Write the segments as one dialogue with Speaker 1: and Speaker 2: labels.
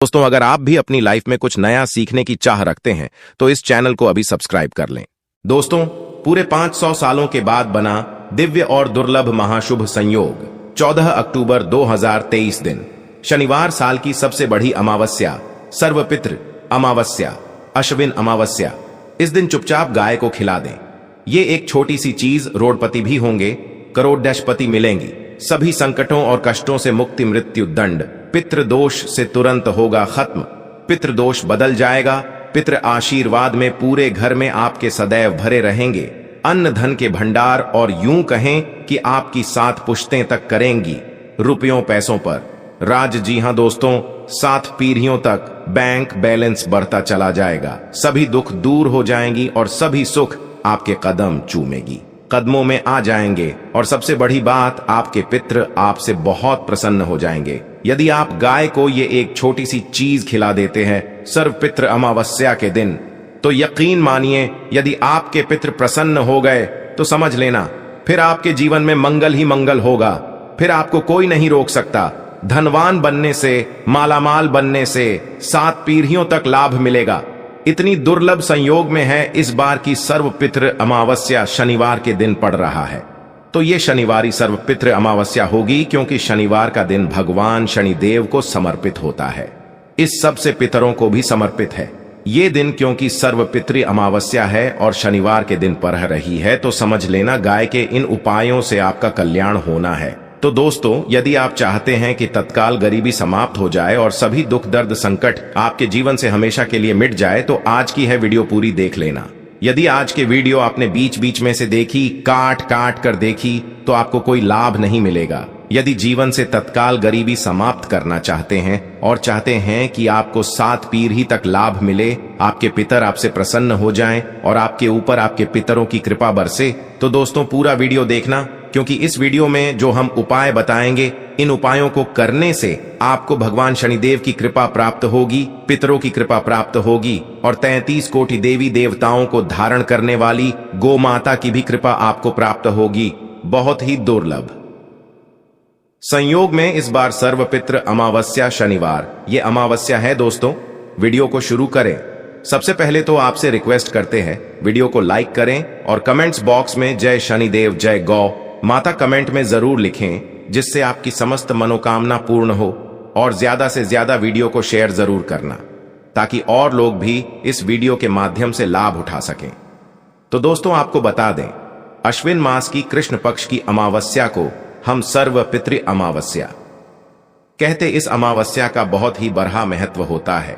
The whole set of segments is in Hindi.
Speaker 1: दोस्तों, अगर आप भी अपनी लाइफ में कुछ नया सीखने की चाह रखते हैं तो इस चैनल को अभी सब्सक्राइब कर लें। दोस्तों, पूरे 500 सालों के बाद बना दिव्य और दुर्लभ महाशुभ संयोग 14 अक्टूबर 2023 दिन शनिवार, साल की सबसे बड़ी अमावस्या, सर्वपितृ अमावस्या, अश्विन अमावस्या। इस दिन चुपचाप गाय को खिला दें। ये एक छोटी सी चीज, रोडपति भी होंगे, करोड़पति मिलेंगी, सभी संकटों और कष्टों से मुक्ति, मृत्यु दंड, पितृदोष से तुरंत होगा खत्म, पितृदोष बदल जाएगा, पितृ आशीर्वाद में पूरे घर में आपके सदैव भरे रहेंगे, अन्न धन के भंडार, और यूं कहें कि आपकी 7 पुश्तें तक करेंगी रुपयों पैसों पर राज। जी हां दोस्तों, 7 पीढ़ियों तक बैंक बैलेंस बढ़ता चला जाएगा, सभी दुख दूर हो जाएंगी और सभी सुख आपके कदम चूमेगी, कदमों में आ जाएंगे। और सबसे बड़ी बात, आपके पितृ आपसे बहुत प्रसन्न हो जाएंगे यदि आप गाय को ये एक छोटी सी चीज खिला देते हैं सर्वपितृ अमावस्या के दिन। तो यकीन मानिए, यदि आपके पितृ प्रसन्न हो गए तो समझ लेना फिर आपके जीवन में मंगल ही मंगल होगा। फिर आपको कोई नहीं रोक सकता। धनवान बनने से, मालामाल बनने से 7 पीढ़ियों तक लाभ मिलेगा। इतनी दुर्लभ संयोग में है इस बार की सर्वपितृ अमावस्या शनिवार के दिन पड़ रहा है। तो ये शनिवारी सर्वपितृ अमावस्या होगी क्योंकि शनिवार का दिन भगवान शनिदेव को समर्पित होता है। इस सबसे पितरों को भी समर्पित है ये दिन, क्योंकि सर्वपितृ अमावस्या है और शनिवार के दिन पड़ रही है। तो समझ लेना, गाय के इन उपायों से आपका कल्याण होना है। तो दोस्तों, यदि आप चाहते हैं कि तत्काल गरीबी समाप्त हो जाए और सभी दुख दर्द संकट आपके जीवन से हमेशा के लिए मिट जाए, तो आज की है वीडियो पूरी देख लेना। यदि आज के वीडियो आपने बीच बीच में से देखी, काट काट कर देखी, तो आपको कोई लाभ नहीं मिलेगा। यदि जीवन से तत्काल गरीबी समाप्त करना चाहते हैं और चाहते हैं कि आपको 7 पीढ़ी तक लाभ मिले, आपके पितर आपसे प्रसन्न हो जाएं और आपके ऊपर आपके पितरों की कृपा बरसे, तो दोस्तों पूरा वीडियो देखना, क्योंकि इस वीडियो में जो हम उपाय बताएंगे, इन उपायों को करने से आपको भगवान शनिदेव की कृपा प्राप्त होगी, पितरों की कृपा प्राप्त होगी और 33 कोटि देवी देवताओं को धारण करने वाली गौ माता की भी कृपा आपको प्राप्त होगी। बहुत ही दुर्लभ संयोग में इस बार सर्वपितृ अमावस्या शनिवार ये अमावस्या है। दोस्तों, वीडियो को शुरू करें। सबसे पहले तो आपसे रिक्वेस्ट करते हैं, वीडियो को लाइक करें और कमेंट्स बॉक्स में जय शनिदेव, जय गौ माता कमेंट में जरूर लिखें, जिससे आपकी समस्त मनोकामना पूर्ण हो। और ज्यादा से ज्यादा वीडियो को शेयर जरूर करना, ताकि और लोग भी इस वीडियो के माध्यम से लाभ उठा सकें। तो दोस्तों, आपको बता दें, अश्विन मास की कृष्ण पक्ष की अमावस्या को हम सर्वपितृ अमावस्या कहते। इस अमावस्या का बहुत ही बड़ा महत्व होता है।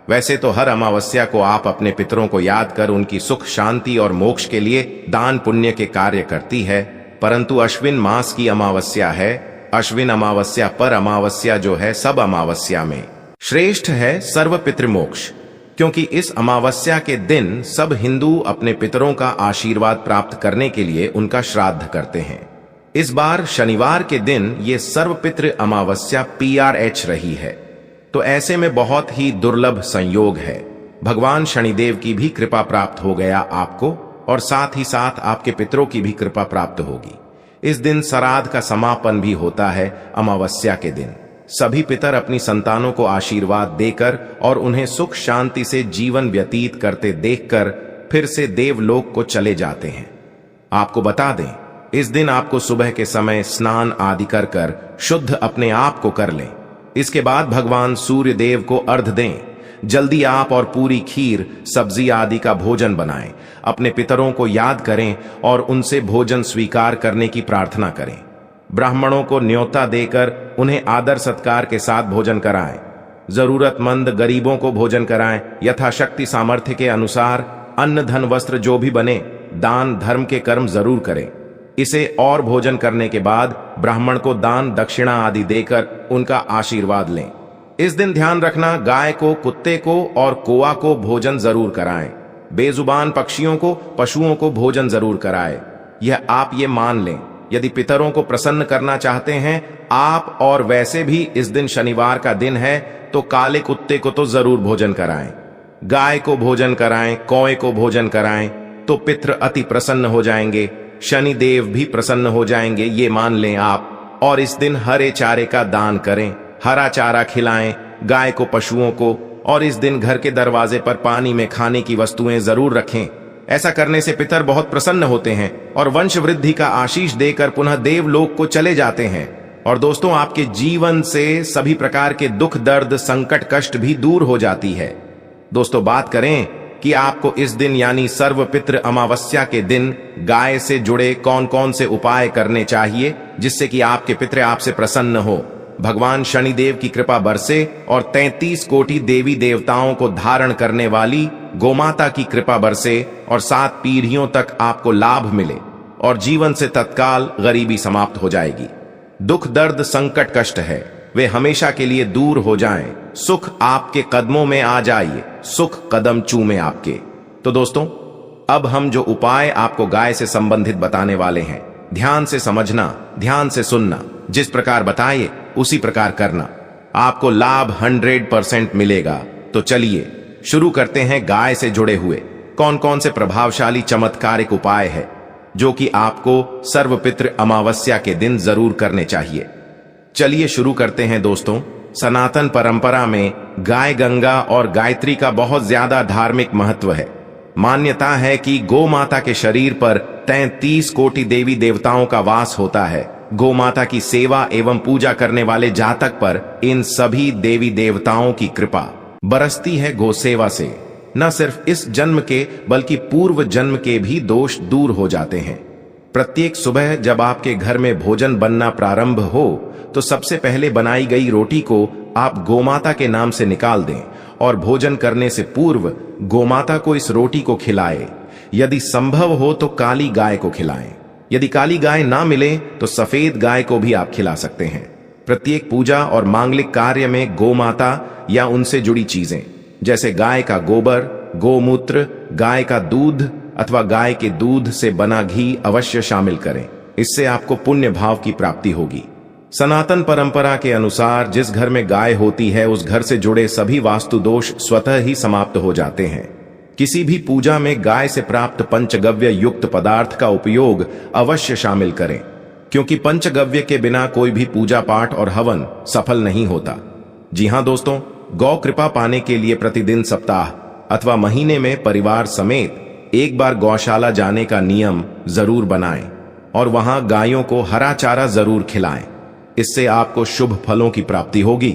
Speaker 1: वैसे तो हर अमावस्या को आप अपने पितरों को याद कर उनकी सुख शांति और मोक्ष के लिए दान पुण्य के कार्य करती है, परंतु अश्विन मास की अमावस्या है। अश्विन अमावस्या पर अमावस्या जो है सब अमावस्या में श्रेष्ठ है सर्वपितृ मोक्ष, क्योंकि इस अमावस्या के दिन सब हिंदू अपने पितरों का आशीर्वाद प्राप्त करने के लिए उनका श्राद्ध करते हैं। इस बार शनिवार के दिन ये सर्वपितृ अमावस्या PRH रही है, तो ऐसे में बहुत ही दुर्लभ संयोग है। भगवान शनिदेव की भी कृपा प्राप्त हो गया आपको, और साथ ही साथ आपके पितरों की भी कृपा प्राप्त होगी। इस दिन श्राद्ध का समापन भी होता है। अमावस्या के दिन सभी पितर अपनी संतानों को आशीर्वाद देकर और उन्हें सुख शांति से जीवन व्यतीत करते देखकर फिर से देवलोक को चले जाते हैं। आपको बता दें, इस दिन आपको सुबह के समय स्नान आदि कर शुद्ध अपने आप को कर लें। इसके बाद भगवान सूर्य देव को अर्घ्य दें। जल्दी आप और पूरी खीर, सब्जी आदि का भोजन बनाएं। अपने पितरों को याद करें और उनसे भोजन स्वीकार करने की प्रार्थना करें। ब्राह्मणों को न्योता देकर उन्हें आदर सत्कार के साथ भोजन कराएं। जरूरतमंद गरीबों को भोजन कराएं। यथाशक्ति सामर्थ्य के अनुसार अन्न धन वस्त्र जो भी बने, दान धर्म के कर्म जरूर करें। इसे और भोजन करने के बाद ब्राह्मण को दान दक्षिणा आदि देकर उनका आशीर्वाद लें। इस दिन ध्यान रखना, गाय को, कुत्ते को और कौआ को भोजन जरूर कराएं। बेजुबान पक्षियों को, पशुओं को भोजन जरूर कराएं। यह आप ये मान लें, यदि पितरों को प्रसन्न करना चाहते हैं आप, और वैसे भी इस दिन शनिवार का दिन है, तो काले कुत्ते को तो जरूर भोजन कराएं, गाय को भोजन कराएं, कौए को भोजन कराएं, तो पितृ अति प्रसन्न हो जाएंगे, शनिदेव भी प्रसन्न हो जाएंगे, ये मान लें आप। और इस दिन हरे चारे का दान करें, हरा चारा खिलाएं, गाय को, पशुओं को, और इस दिन घर के दरवाजे पर पानी में खाने की वस्तुएं जरूर रखें। ऐसा करने से पितर बहुत प्रसन्न होते हैं और वंश वृद्धि का आशीष देकर पुनः देवलोक को चले जाते हैं। और दोस्तों, आपके जीवन से सभी प्रकार के दुख, दर्द, संकट, कष्ट भी दूर हो जाती है। दोस्तों, बात करें कि आपको इस दिन यानी सर्वपितृ अमावस्या के दिन गाय से जुड़े कौन कौन से उपाय करने चाहिए जिससे कि आपके पितृ आपसे प्रसन्न हो, भगवान शनिदेव की कृपा बरसे और 33 कोटि देवी देवताओं को धारण करने वाली गोमाता की कृपा बरसे और 7 पीढ़ियों तक आपको लाभ मिले और जीवन से तत्काल गरीबी समाप्त हो जाएगी। दुख, दर्द, संकट, कष्ट है वे हमेशा के लिए दूर हो जाएं। सुख आपके कदमों में आ जाइए, सुख कदम चूमे आपके। तो दोस्तों, अब हम जो उपाय आपको गाय से संबंधित बताने वाले हैं, ध्यान से समझना, ध्यान से सुनना, जिस प्रकार बताइए उसी प्रकार करना, आपको लाभ 100% मिलेगा। तो चलिए शुरू करते हैं गाय से जुड़े हुए कौन कौन से प्रभावशाली चमत्कारिक उपाय है जो कि आपको सर्वपितृ अमावस्या के दिन जरूर करने चाहिए। चलिए शुरू करते हैं दोस्तों। सनातन परंपरा में गाय गंगा और गायत्री का बहुत ज्यादा धार्मिक महत्व है। मान्यता है कि गौ माता के शरीर पर 33 कोटि देवी देवताओं का वास होता है। गौ माता की सेवा एवं पूजा करने वाले जातक पर इन सभी देवी देवताओं की कृपा बरसती है। गौ सेवा से न सिर्फ इस जन्म के बल्कि पूर्व जन्म के भी दोष दूर हो जाते हैं। प्रत्येक सुबह जब आपके घर में भोजन बनना प्रारंभ हो तो सबसे पहले बनाई गई रोटी को आप गोमाता के नाम से निकाल दें और भोजन करने से पूर्व गोमाता को इस रोटी को खिलाएं। यदि संभव हो तो काली गाय को खिलाएं। यदि काली गाय ना मिले तो सफेद गाय को भी आप खिला सकते हैं। प्रत्येक पूजा और मांगलिक कार्य में गोमाता या उनसे जुड़ी चीजें जैसे गाय का गोबर, गोमूत्र, गाय का दूध अथवा गाय के दूध से बना घी अवश्य शामिल करें। इससे आपको पुण्य भाव की प्राप्ति होगी। सनातन परंपरा के अनुसार जिस घर में गाय होती है उस घर से जुड़े सभी वास्तु दोष स्वतः ही समाप्त हो जाते हैं। किसी भी पूजा में गाय से प्राप्त पंचगव्य युक्त पदार्थ का उपयोग अवश्य शामिल करें, क्योंकि पंचगव्य के बिना कोई भी पूजा पाठ और हवन सफल नहीं होता। जी हां दोस्तों, गौ कृपा पाने के लिए प्रतिदिन, सप्ताह अथवा महीने में परिवार समेत एक बार गौशाला जाने का नियम जरूर बनाएं और वहां गायों को हरा चारा जरूर खिलाएं। इससे आपको शुभ फलों की प्राप्ति होगी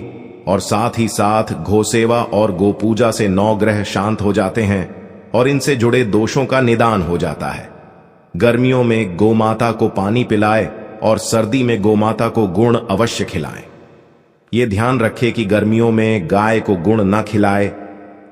Speaker 1: और साथ ही साथ गोसेवा और गोपूजा से 9 ग्रह शांत हो जाते हैं और इनसे जुड़े दोषों का निदान हो जाता है। गर्मियों में गोमाता को पानी पिलाए और सर्दी में गोमाता को गुण अवश्य खिलाएं। ये ध्यान रखें कि गर्मियों में गाय को गुण न खिलाए।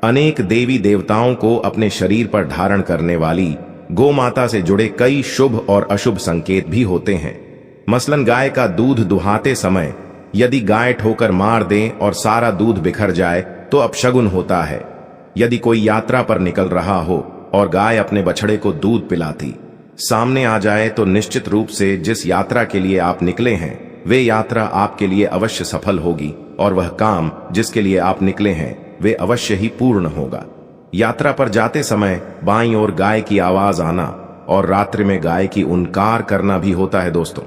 Speaker 1: अनेक देवी देवताओं को अपने शरीर पर धारण करने वाली गोमाता से जुड़े कई शुभ और अशुभ संकेत भी होते हैं। मसलन गाय का दूध दुहाते समय यदि गाय ठोकर मार दे और सारा दूध बिखर जाए तो अपशगुन होता है। यदि कोई यात्रा पर निकल रहा हो और गाय अपने बछड़े को दूध पिलाती सामने आ जाए तो निश्चित रूप से जिस यात्रा के लिए आप निकले हैं वे यात्रा आपके लिए अवश्य सफल होगी और वह काम जिसके लिए आप निकले हैं वे अवश्य ही पूर्ण होगा। यात्रा पर जाते समय बाईं ओर गाय की आवाज आना और रात्रि में गाय की उनकार करना भी होता है दोस्तों।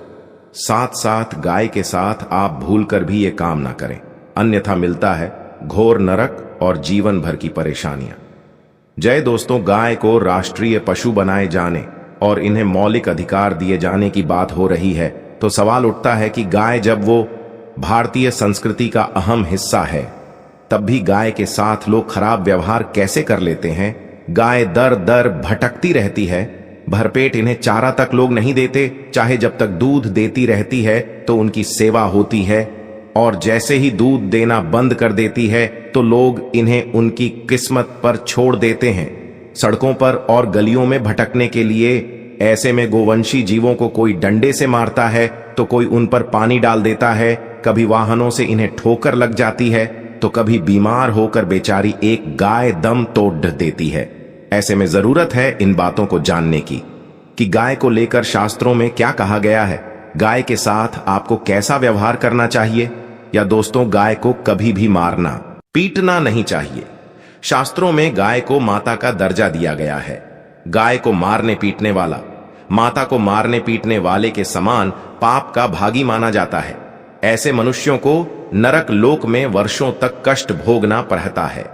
Speaker 1: साथ साथ गाय के साथ आप भूलकर भी ये काम ना करें, अन्यथा मिलता है घोर नरक और जीवन भर की परेशानियां। जय दोस्तों, गाय को राष्ट्रीय पशु बनाए जाने और इन्हें मौलिक अधिकार दिए जाने की बात हो रही है तो सवाल उठता है कि गाय जब वो भारतीय संस्कृति का अहम हिस्सा है तब भी गाय के साथ लोग खराब व्यवहार कैसे कर लेते हैं। गाय दर दर भटकती रहती है, भरपेट इन्हें चारा तक लोग नहीं देते, चाहे जब तक दूध देती रहती है तो उनकी सेवा होती है और जैसे ही दूध देना बंद कर देती है तो लोग इन्हें उनकी किस्मत पर छोड़ देते हैं, सड़कों पर और गलियों में भटकने के लिए। ऐसे में गोवंशी जीवों को कोई डंडे से मारता है तो कोई उन पर पानी डाल देता है, कभी वाहनों से इन्हें ठोकर लग जाती है तो कभी बीमार होकर बेचारी एक गाय दम तोड़ देती है। ऐसे में जरूरत है इन बातों को जानने की कि गाय को लेकर शास्त्रों में क्या कहा गया है, गाय के साथ आपको कैसा व्यवहार करना चाहिए। या दोस्तों, गाय को कभी भी मारना पीटना नहीं चाहिए। शास्त्रों में गाय को माता का दर्जा दिया गया है। गाय को मारने पीटने वाला माता को मारने पीटने वाले के समान पाप का भागी माना जाता है। ऐसे मनुष्यों को नरक लोक में वर्षों तक कष्ट भोगना पड़ता है।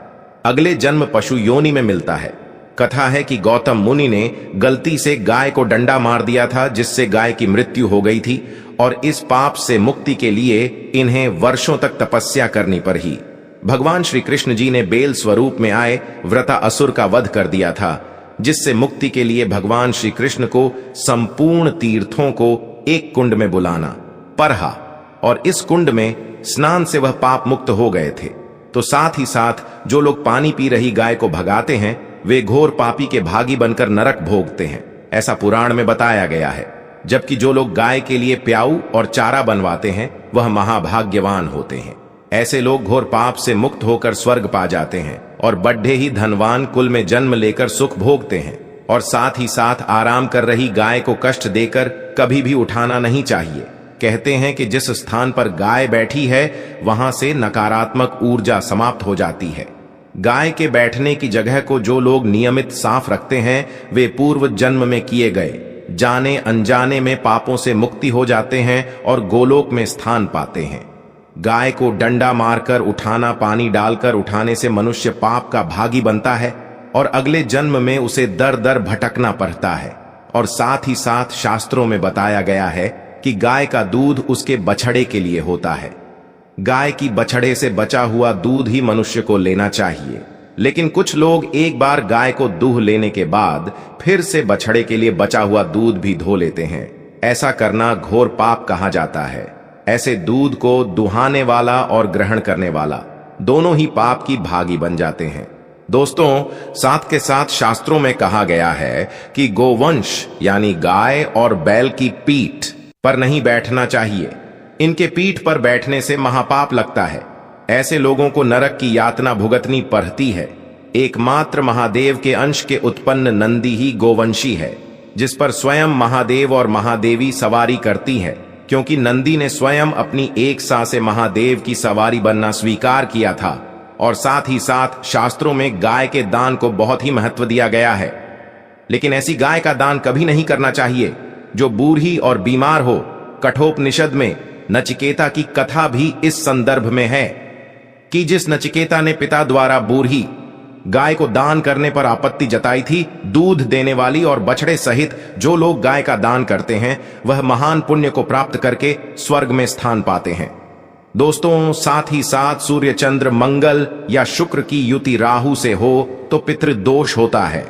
Speaker 1: अगले जन्म पशु योनि में मिलता है। कथा है कि गौतम मुनि ने गलती से गाय को डंडा मार दिया था, जिससे गाय की मृत्यु हो गई थी, और इस पाप से मुक्ति के लिए इन्हें वर्षों तक तपस्या करनी पड़ी। भगवान श्री कृष्ण जी ने बेल स्वरूप में आए व्रता असुर का वध कर दिया था, जिससे मुक्ति के लिए भगवान श्री कृष्ण को संपूर्ण तीर्थों को एक कुंड में बुलाना पड़ा, और इस कुंड में स्नान से वह पाप मुक्त हो गए थे। तो साथ ही साथ जो लोग पानी पी रही गाय को भगाते हैं, वे घोर पापी के भागी बनकर नरक भोगते हैं, ऐसा पुराण में बताया गया है। जबकि जो लोग गाय के लिए प्याऊ और चारा बनवाते हैं, वह महाभाग्यवान होते हैं। ऐसे लोग घोर पाप से मुक्त होकर स्वर्ग पा जाते हैं और बड्ढे ही धनवान कुल में जन्म लेकर सुख भोगते हैं। और साथ ही साथ आराम कर रही गाय को कष्ट देकर कभी भी उठाना नहीं चाहिए। कहते हैं कि जिस स्थान पर गाय बैठी है, वहां से नकारात्मक ऊर्जा समाप्त हो जाती है। गाय के बैठने की जगह को जो लोग नियमित साफ रखते हैं, वे पूर्व जन्म में किए गए जाने अनजाने में पापों से मुक्ति हो जाते हैं और गोलोक में स्थान पाते हैं। गाय को डंडा मारकर उठाना, पानी डालकर उठाने से मनुष्य पाप का भागी बनता है और अगले जन्म में उसे दर दर भटकना पड़ता है। और साथ ही साथ शास्त्रों में बताया गया है कि गाय का दूध उसके बछड़े के लिए होता है। गाय की बछड़े से बचा हुआ दूध ही मनुष्य को लेना चाहिए। लेकिन कुछ लोग एक बार गाय को दूह लेने के बाद फिर से बछड़े के लिए बचा हुआ दूध भी धो लेते हैं। ऐसा करना घोर पाप कहा जाता है। ऐसे दूध को दुहाने वाला और ग्रहण करने वाला दोनों ही पाप की भागी बन जाते हैं। दोस्तों, साथ के साथ शास्त्रों में कहा गया है कि गोवंश यानी गाय और बैल की पीठ पर नहीं बैठना चाहिए। इनके पीठ पर बैठने से महापाप लगता है। ऐसे लोगों को नरक की यातना भुगतनी पड़ती है। एकमात्र महादेव के अंश के उत्पन्न नंदी ही गोवंशी है, जिस पर स्वयं महादेव और महादेवी सवारी करती है, क्योंकि नंदी ने स्वयं अपनी एक सांस से महादेव की सवारी बनना स्वीकार किया था। और साथ ही साथ शास्त्रों में गाय के दान को बहुत ही महत्व दिया गया है। लेकिन ऐसी गाय का दान कभी नहीं करना चाहिए जो बूढ़ी और बीमार हो। कठोपनिषद में नचिकेता की कथा भी इस संदर्भ में है कि जिस नचिकेता ने पिता द्वारा बूढ़ी गाय को दान करने पर आपत्ति जताई थी, दूध देने वाली और बछड़े सहित जो लोग गाय का दान करते हैं, वह महान पुण्य को प्राप्त करके स्वर्ग में स्थान पाते हैं। दोस्तों, साथ ही साथ सूर्य, चंद्र, मंगल या शुक्र की युति राहु से हो तो पितृदोष होता है।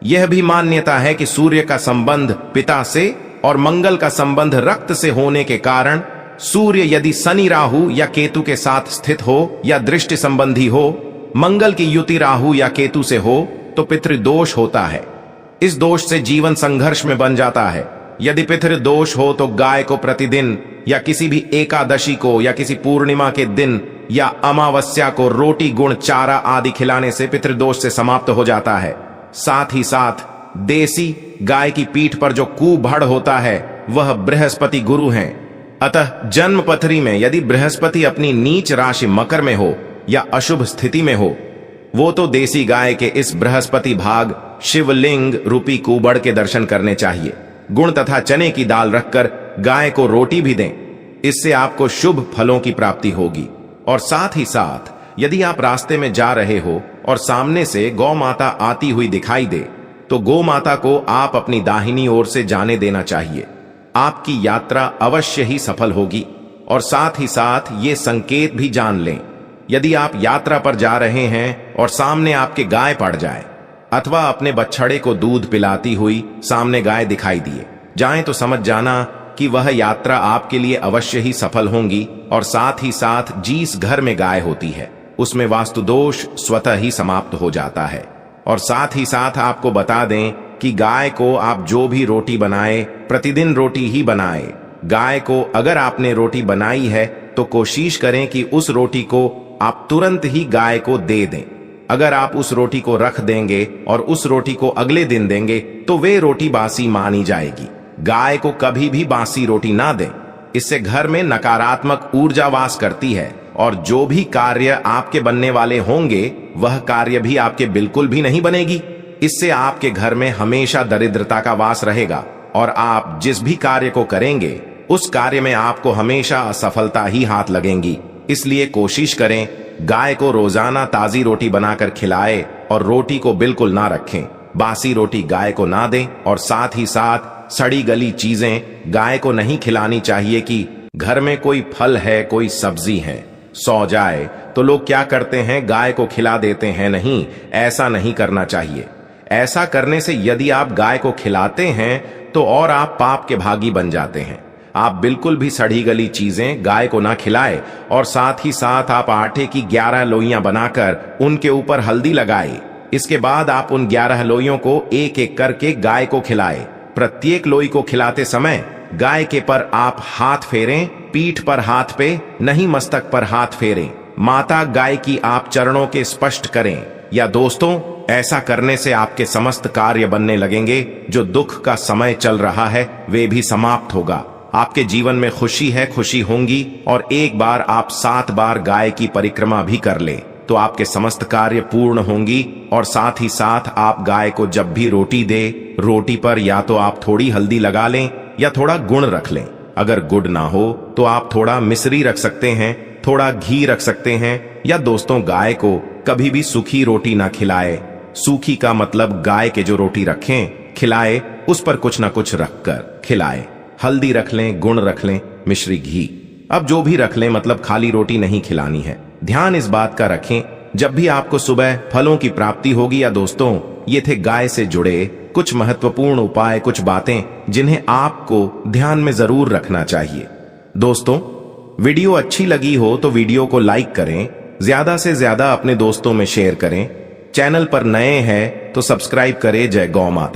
Speaker 1: यह भी मान्यता है कि सूर्य का संबंध पिता से और मंगल का संबंध रक्त से होने के कारण सूर्य यदि शनि, राहु या केतु के साथ स्थित हो या दृष्टि संबंधी हो, मंगल की युति राहु या केतु से हो तो पितृदोष होता है। इस दोष से जीवन संघर्ष में बन जाता है। यदि पितृदोष हो तो गाय को प्रतिदिन या किसी भी एकादशी को या किसी पूर्णिमा के दिन या अमावस्या को रोटी, गुड़, चारा आदि खिलाने से पितृदोष से समाप्त हो जाता है। साथ ही साथ देसी गाय की पीठ पर जो कुबड़ होता है, वह बृहस्पति गुरु हैं। अतः जन्म पथरी में यदि बृहस्पति अपनी नीच राशि मकर में हो या अशुभ स्थिति में हो, वो तो देसी गाय के इस बृहस्पति भाग शिवलिंग रूपी कुबड़ के दर्शन करने चाहिए। गुण तथा चने की दाल रखकर गाय को रोटी भी दें। इससे आपको शुभ फलों की प्राप्ति होगी। और साथ ही साथ यदि आप रास्ते में जा रहे हो और सामने से गौ माता आती हुई दिखाई दे, तो गौ माता को आप अपनी दाहिनी ओर से जाने देना चाहिए। आपकी यात्रा अवश्य ही सफल होगी। और साथ ही साथ ये संकेत भी जान लें, यदि आप यात्रा पर जा रहे हैं और सामने आपके गाय पड़ जाए अथवा अपने बछड़े को दूध पिलाती हुई सामने गाय दिखाई दिए जाए, तो समझ जाना कि वह यात्रा आपके लिए अवश्य ही सफल होंगी। और साथ ही साथ जिस घर में गाय होती है, उसमें वास्तु दोष स्वतः ही समाप्त हो जाता है। और साथ ही साथ आपको बता दें कि गाय को आप जो भी रोटी बनाए, प्रतिदिन रोटी ही बनाए। गाय को अगर आपने रोटी बनाई है तो कोशिश करें कि उस रोटी को आप तुरंत ही गाय को दे दें। अगर आप उस रोटी को रख देंगे और उस रोटी को अगले दिन देंगे, तो वे रोटी बासी मानी जाएगी। गाय को कभी भी बासी रोटी ना दें। इससे घर में नकारात्मक ऊर्जा वास करती है और जो भी कार्य आपके बनने वाले होंगे, वह कार्य भी आपके बिल्कुल भी नहीं बनेगी। इससे आपके घर में हमेशा दरिद्रता का वास रहेगा और आप जिस भी कार्य को करेंगे, उस कार्य में आपको हमेशा असफलता ही हाथ लगेंगी। इसलिए कोशिश करें गाय को रोजाना ताजी रोटी बनाकर खिलाए और रोटी को बिल्कुल ना रखें। बासी रोटी गाय को ना दें और साथ ही साथ सड़ी गली चीजें गाय को नहीं खिलानी चाहिए कि घर में कोई फल है, कोई सब्जी है, सो जाए तो लोग क्या करते हैं, गाय को खिला देते हैं। नहीं, ऐसा नहीं करना चाहिए। ऐसा करने से यदि आप गाय को खिलाते हैं तो और आप पाप के भागी बन जाते हैं। आप बिल्कुल भी सड़ी गली चीजें गाय को ना खिलाए और साथ ही साथ आप आटे की 11 लोइयां बनाकर उनके ऊपर हल्दी लगाए। इसके बाद आप उन 11 लोइयों को एक एक करके गाय को खिलाए। प्रत्येक लोई को खिलाते समय गाय के पर आप हाथ फेरें, पीठ पर हाथ पे नहीं, मस्तक पर हाथ फेरें। माता गाय की आप चरणों के स्पर्श करें। या दोस्तों, ऐसा करने से आपके समस्त कार्य बनने लगेंगे। जो दुख का समय चल रहा है वे भी समाप्त होगा। आपके जीवन में खुशी है, खुशी होंगी। और एक बार आप 7 बार गाय की परिक्रमा भी कर ले तो आपके समस्त कार्य पूर्ण होंगी। और साथ ही साथ आप गाय को जब भी रोटी दे, रोटी पर या तो आप थोड़ी हल्दी लगा लें या थोड़ा गुड़ रख लें। अगर गुड़ ना हो तो आप थोड़ा मिश्री रख सकते हैं, थोड़ा घी रख सकते हैं। या दोस्तों, गाय को कभी भी सूखी रोटी ना खिलाए। सूखी का मतलब गाय के जो रोटी रखें खिलाए, उस पर कुछ ना कुछ रखकर खिलाए। हल्दी रख लें, गुड़ रख लें, मिश्री, घी, अब जो भी रख लें, मतलब खाली रोटी नहीं खिलानी है। ध्यान इस बात का रखें, जब भी आपको सुबह फलों की प्राप्ति होगी। या दोस्तों, ये थे गाय से जुड़े कुछ महत्वपूर्ण उपाय, कुछ बातें जिन्हें आपको ध्यान में जरूर रखना चाहिए। दोस्तों, वीडियो अच्छी लगी हो तो वीडियो को लाइक करें, ज्यादा से ज्यादा अपने दोस्तों में शेयर करें। चैनल पर नए हैं तो सब्सक्राइब करें। जय गौ माता।